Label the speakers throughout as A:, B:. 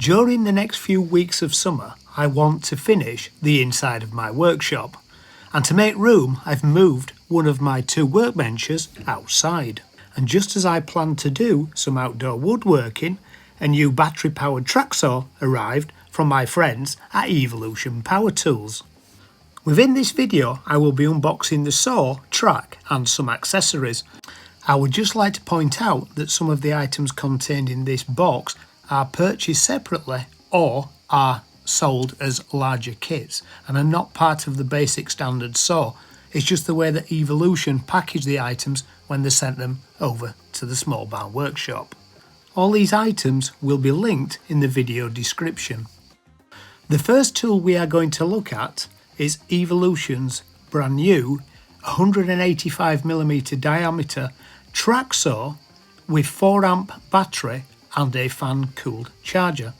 A: During the next few weeks of summer, I want to finish the inside of my workshop. And to make room, I've moved one of my 2 workbenches outside. And just as I planned to do some outdoor woodworking, a new battery-powered Tracksaw arrived from my friends at Evolution Power Tools. Within this video, I will be unboxing the saw, track and some accessories. I would just like to point out that some of the items contained in this box are purchased separately or are sold as larger kits and are not part of the basic standard saw. It's just the way that Evolution packaged the items when they sent them over to the small barn workshop. All these items will be linked in the video description. The first tool we are going to look at is Evolution's brand new 185mm diameter Tracksaw with 4A battery and a fan-cooled charger.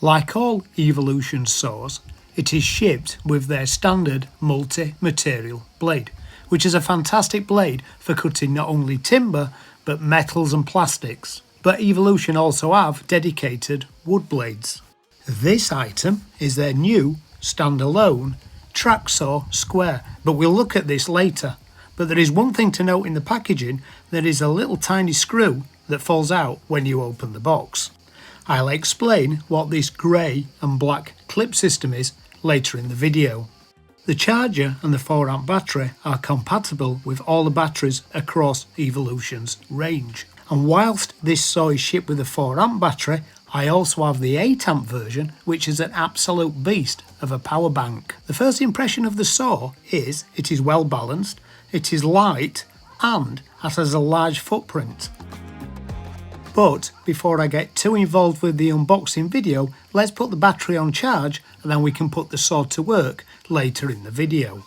A: Like all Evolution saws, it is shipped with their standard multi-material blade, which is a fantastic blade for cutting not only timber but metals and plastics. But Evolution also have dedicated wood blades. This item is their new standalone Tracksaw Square, but we'll look at this later. But there is one thing to note in the packaging: there is a little tiny screw that falls out when you open the box. I'll explain what this grey and black clip system is later in the video. The charger and the 4A battery are compatible with all the batteries across Evolution's range. And whilst this saw is shipped with a 4A battery, I also have the 8A version, which is an absolute beast of a power bank. The first impression of the saw is it is well balanced, it is light and it has a large footprint. But before I get too involved with the unboxing video, let's put the battery on charge and then we can put the saw to work later in the video.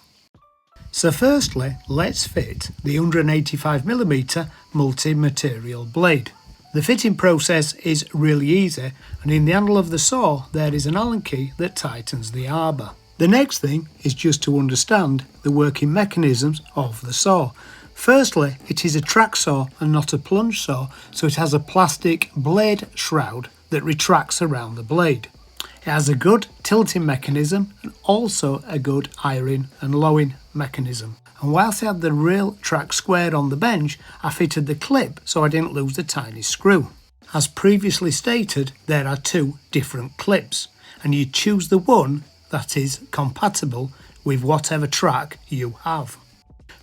A: So firstly, let's fit the 185mm multi-material blade. The fitting process is really easy, and in the handle of the saw there is an Allen key that tightens the arbor. The next thing is just to understand the working mechanisms of the saw. Firstly, it is a track saw and not a plunge saw, so it has a plastic blade shroud that retracts around the blade. It has a good tilting mechanism and also a good highering and lowering mechanism. And whilst I had the real track square on the bench, I fitted the clip so I didn't lose the tiny screw. As previously stated, there are 2 different clips and you choose the one that is compatible with whatever track you have.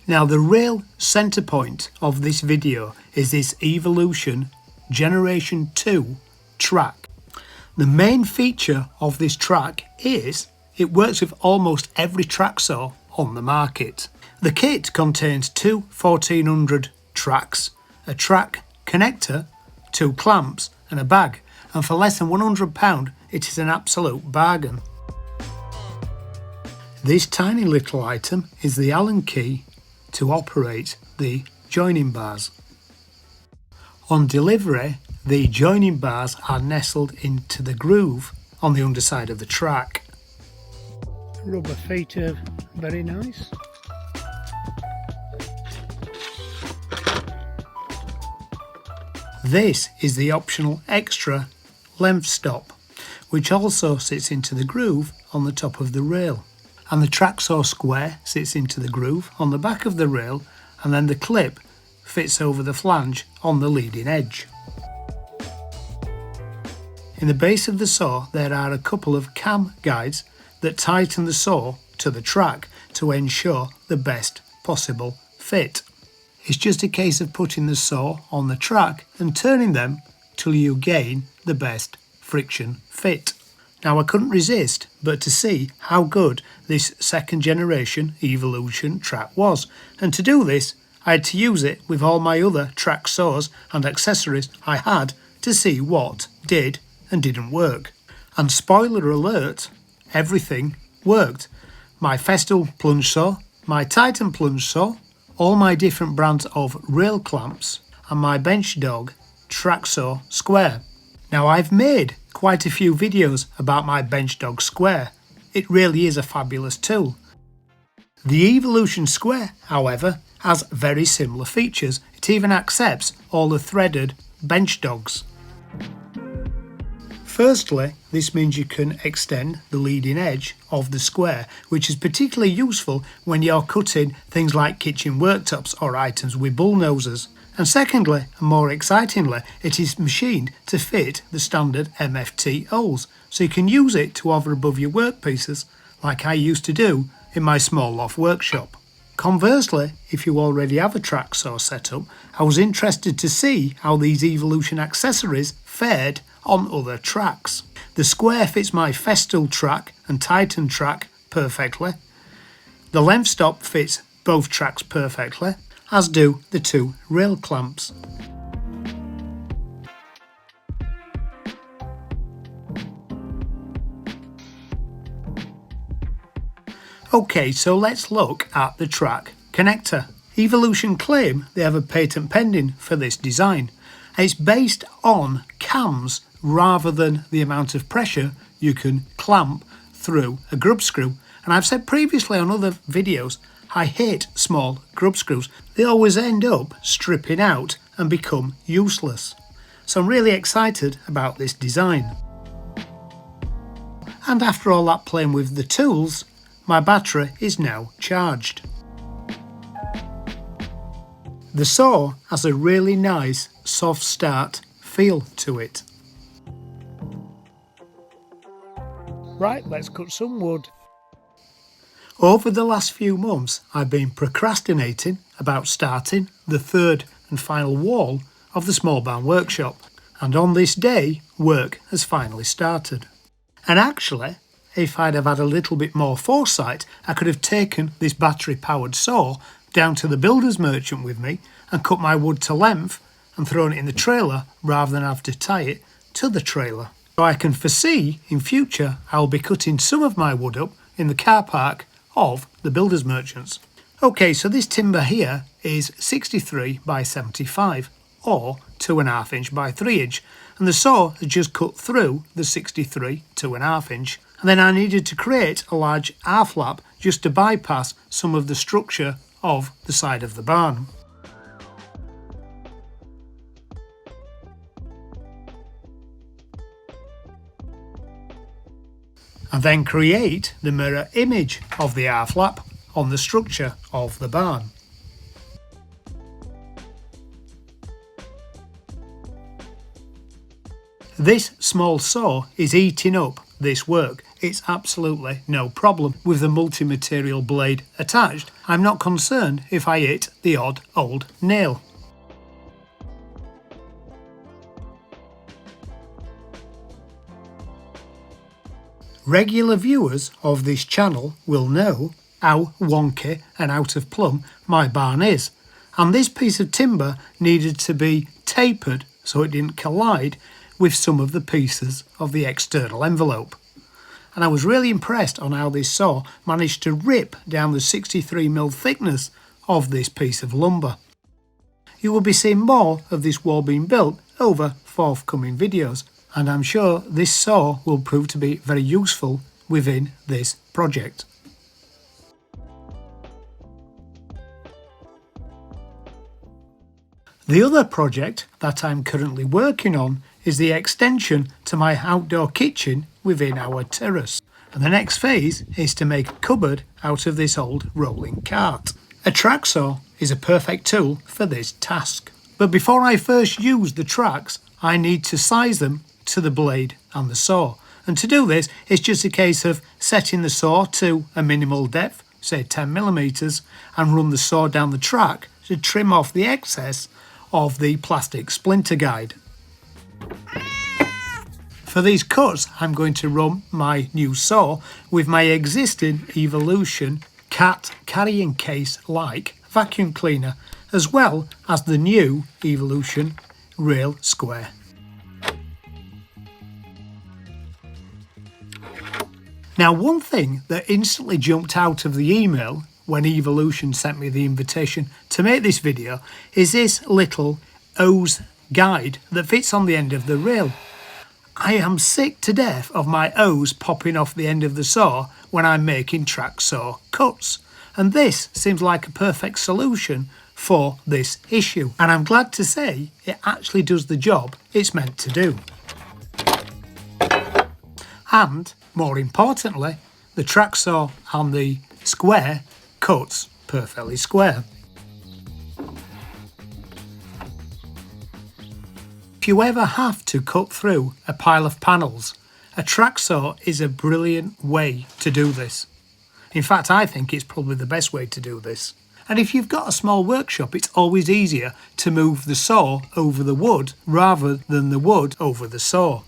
A: Now the real centre point of this video is this Evolution Generation 2 track. The main feature of this track is it works with almost every track saw on the market. The kit contains 2 1400 tracks, a track connector, 2 clamps and a bag, and for less than £100 it is an absolute bargain. This tiny little item is the Allen key to operate the joining bars. On delivery, the joining bars are nestled into the groove on the underside of the track. The rubber feet are very nice. This is the optional extra length stop, which also sits into the groove on the top of the rail. And the Tracksaw Square sits into the groove on the back of the rail, and then the clip fits over the flange on the leading edge. In the base of the saw there are a couple of cam guides that tighten the saw to the track to ensure the best possible fit. It's just a case of putting the saw on the track and turning them till you gain the best friction fit. Now I couldn't resist but to see how good this second generation Evolution track was, and to do this I had to use it with all my other track saws and accessories I had to see what did and didn't work. And spoiler alert, everything worked. My Festool plunge saw, my Titan plunge saw, all my different brands of rail clamps and my bench dog Tracksaw Square. Now I've made quite a few videos about my bench dog Square. It really is a fabulous tool. The Evolution Square, however, has very similar features. It even accepts all the threaded bench dogs. Firstly, this means you can extend the leading edge of the square, which is particularly useful when you're cutting things like kitchen worktops or items with bull noses. And secondly, and more excitingly, it is machined to fit the standard MFT holes, so you can use it to hover above your workpieces, like I used to do in my small loft workshop. Conversely, if you already have a Tracksaw setup, I was interested to see how these Evolution accessories fared on other tracks. The square fits my Festool track and Titan track perfectly. The length stop fits both tracks perfectly, as do the two rail clamps. Okay, so let's look at the track connector. Evolution claim they have a patent pending for this design. It's based on cams rather than the amount of pressure you can clamp through a grub screw. And I've said previously on other videos, I hate small grub screws. They always end up stripping out and become useless. So I'm really excited about this design. And after all that playing with the tools, my battery is now charged. The saw has a really nice soft start feel to it. Right, let's cut some wood. Over the last few months, I've been procrastinating about starting the third and final wall of the small barn workshop, and on this day, work has finally started. And actually, if I'd have had a little bit more foresight, I could have taken this battery-powered saw down to the builder's merchant with me and cut my wood to length and thrown it in the trailer rather than have to tie it to the trailer. So I can foresee in future I'll be cutting some of my wood up in the car park of the builder's merchants. Okay, so this timber here is 63 by 75 or 2.5 inch by 3 inch, and the saw has just cut through the 63 2.5 inch. And then I needed to create a large R-flap just to bypass some of the structure of the side of the barn. And then create the mirror image of the R-flap on the structure of the barn. This small saw is eating up this work. It's absolutely no problem with the multi-material blade attached. I'm not concerned if I hit the odd old nail. Regular viewers of this channel will know how wonky and out of plumb my barn is, and this piece of timber needed to be tapered so it didn't collide with some of the pieces of the external envelope. And I was really impressed on how this saw managed to rip down the 63mm thickness of this piece of lumber. You will be seeing more of this wall being built over forthcoming videos, and I'm sure this saw will prove to be very useful within this project. The other project that I'm currently working on is the extension to my outdoor kitchen within our terrace. And the next phase is to make a cupboard out of this old rolling cart. A tracksaw is a perfect tool for this task. But before I first use the tracks, I need to size them to the blade and the saw. And to do this, it's just a case of setting the saw to a minimal depth, say 10mm, and run the saw down the track to trim off the excess of the plastic splinter guide. For these cuts, I'm going to run my new saw with my existing Evolution cat carrying case like vacuum cleaner, as well as the new Evolution rail square. Now, one thing that instantly jumped out of the email when Evolution sent me the invitation to make this video is this little hose guide that fits on the end of the rail. I am sick to death of my hose popping off the end of the saw when I'm making tracksaw cuts, and this seems like a perfect solution for this issue, and I'm glad to say it actually does the job it's meant to do. and, more importantly, the tracksaw and the square cuts perfectly square. If you ever have to cut through a pile of panels, a tracksaw is a brilliant way to do this. In fact, I think it's probably the best way to do this. And if you've got a small workshop, it's always easier to move the saw over the wood rather than the wood over the saw.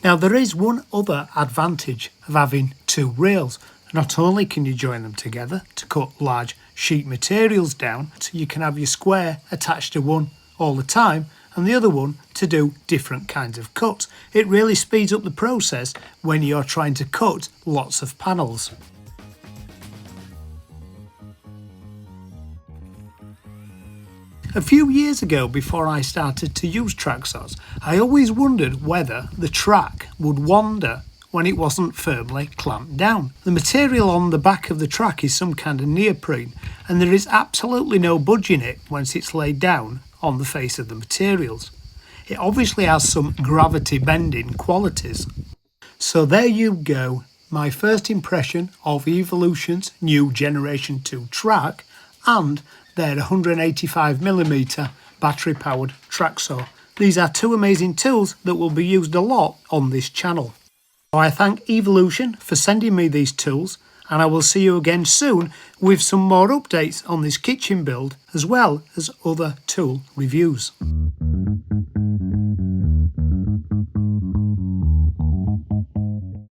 A: Now there is one other advantage of having two rails. Not only can you join them together to cut large sheet materials down, so you can have your square attached to one all the time and the other one to do different kinds of cuts. It really speeds up the process when you're trying to cut lots of panels. A few years ago, before I started to use tracksaws, I always wondered whether the track would wander when it wasn't firmly clamped down. The material on the back of the track is some kind of neoprene, and there is absolutely no budge in it once it's laid down on the face of the materials. It obviously has some gravity bending qualities. So there you go, my first impression of Evolution's new Generation 2 track and their 185mm battery powered tracksaw. These are two amazing tools that will be used a lot on this channel. So I thank Evolution for sending me these tools, and I will see you again soon with some more updates on this kitchen build as well as other tool reviews.